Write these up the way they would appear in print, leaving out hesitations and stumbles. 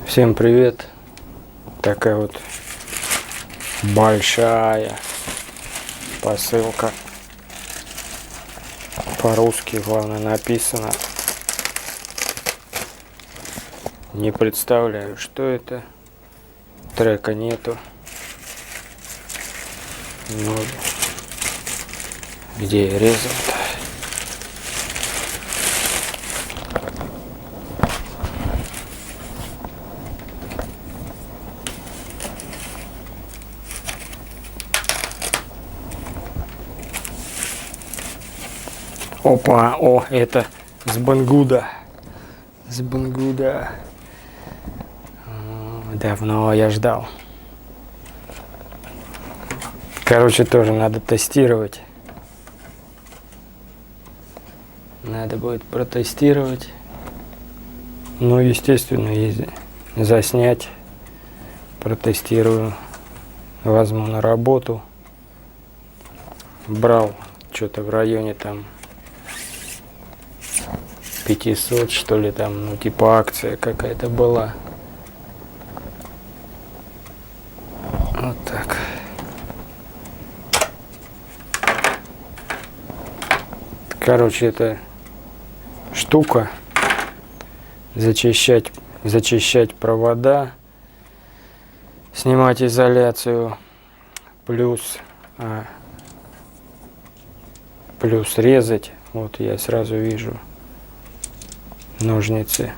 Всем привет! Такая вот большая посылка. По-русски, главное, написано. Не представляю, что это. Трека нету. Ну, где я резал-то? Опа, о, это с Бангуда. С Бангуда. Давно я ждал. Короче, тоже надо тестировать. Надо будет протестировать. Ну, естественно, если заснять, протестирую. Возьму на работу. Брал что-то в районе там 500, что ли, там, ну, типа акция какая-то была. Вот так. Короче, это штука зачищать провода, снимать изоляцию, плюс резать. Вот я сразу вижу ножницы.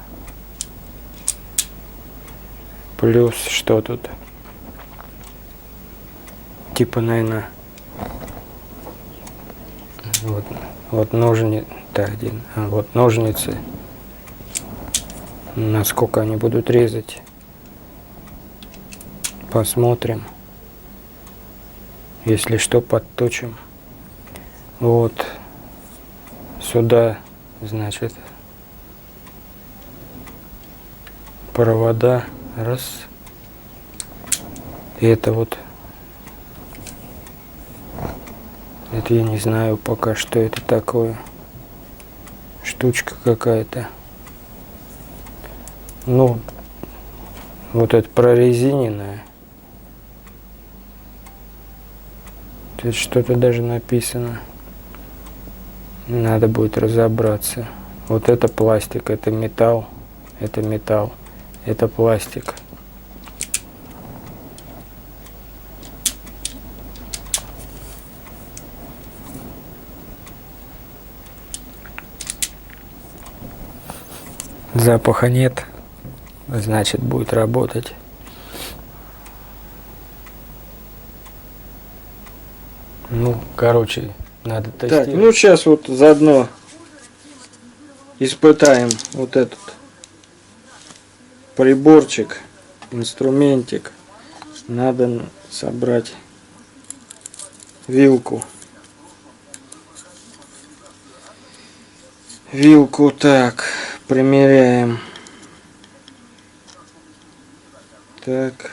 Плюс что тут? Типа, наверное, вот ножницы. Так, вот ножницы. Насколько они будут резать. Посмотрим. Если что, подточим. Вот. Сюда, значит, провода. Раз. И это вот. Это я не знаю пока, что это такое. Штучка какая-то. Ну, вот это прорезиненное. Тут что-то даже написано. Надо будет разобраться. Вот это пластик, это металл, это пластик. Запаха нет, значит, будет работать. Ну, короче, надо тестировать. Так, ну сейчас вот заодно испытаем вот этот приборчик, инструментик. Надо собрать вилку. Вилку так, примеряем. Так.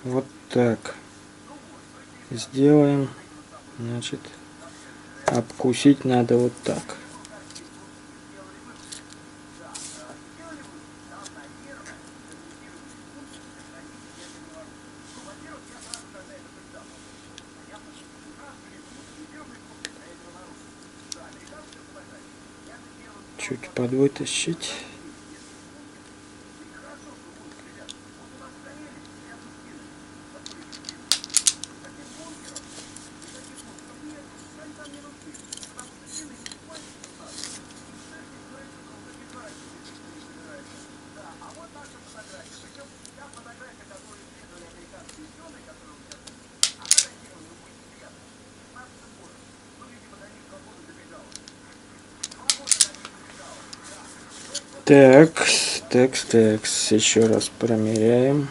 Вот так. Сделаем. Значит, обкусить надо вот так. Чуть подвытащить. Так, еще раз промеряем.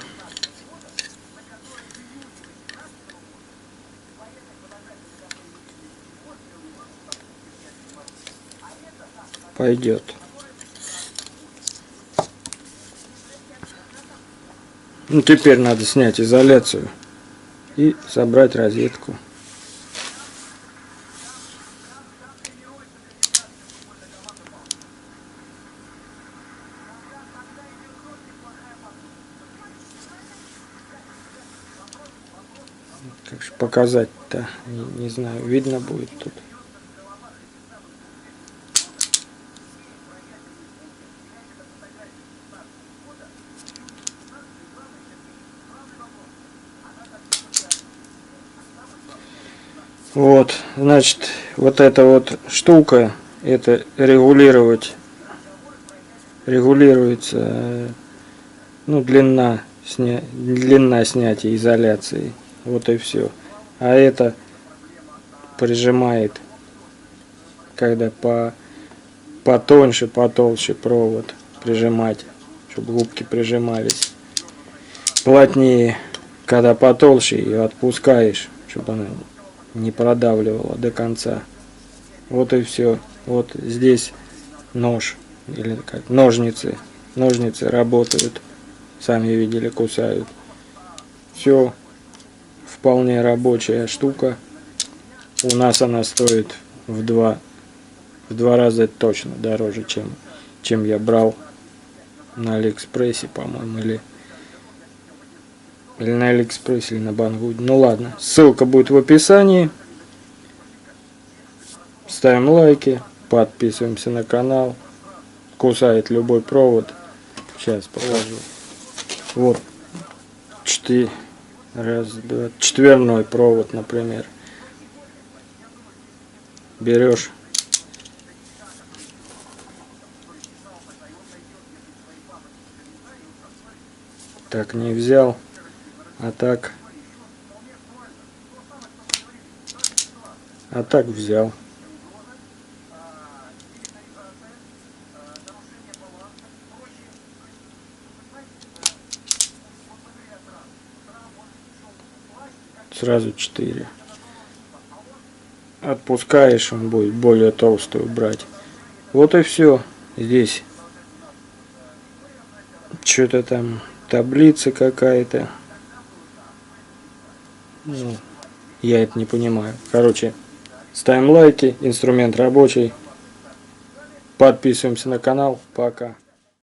Пойдет. Ну, теперь надо снять изоляцию и собрать розетку. показать-то? Не знаю, видно будет тут. Вот, значит, вот эта вот штука, это регулируется, ну, длина снятия изоляции, вот и все. А это прижимает, когда потоньше, потолще провод прижимать, чтобы губки прижимались. Плотнее, когда потолще, ее отпускаешь, чтобы она не продавливала до конца. Вот и все. Вот здесь нож, или как ножницы. Ножницы работают. Сами видели, кусают. Все вполне рабочая штука. У нас она стоит в два раза точно дороже, чем я брал на Алиэкспрессе, по-моему, или на Алиэкспрессе, или на Бангуде. Ну ладно, ссылка будет в описании. Ставим лайки, подписываемся на канал. Кусает любой провод. Сейчас положу. Вот 4 провод, например. Берешь. Так не взял, а так взял. Сразу 4. Отпускаешь, он будет более толстую брать. Вот и все. Здесь что-то там, таблица какая-то. Ну, я это не понимаю. Короче, ставим лайки, инструмент рабочий. Подписываемся на канал. Пока.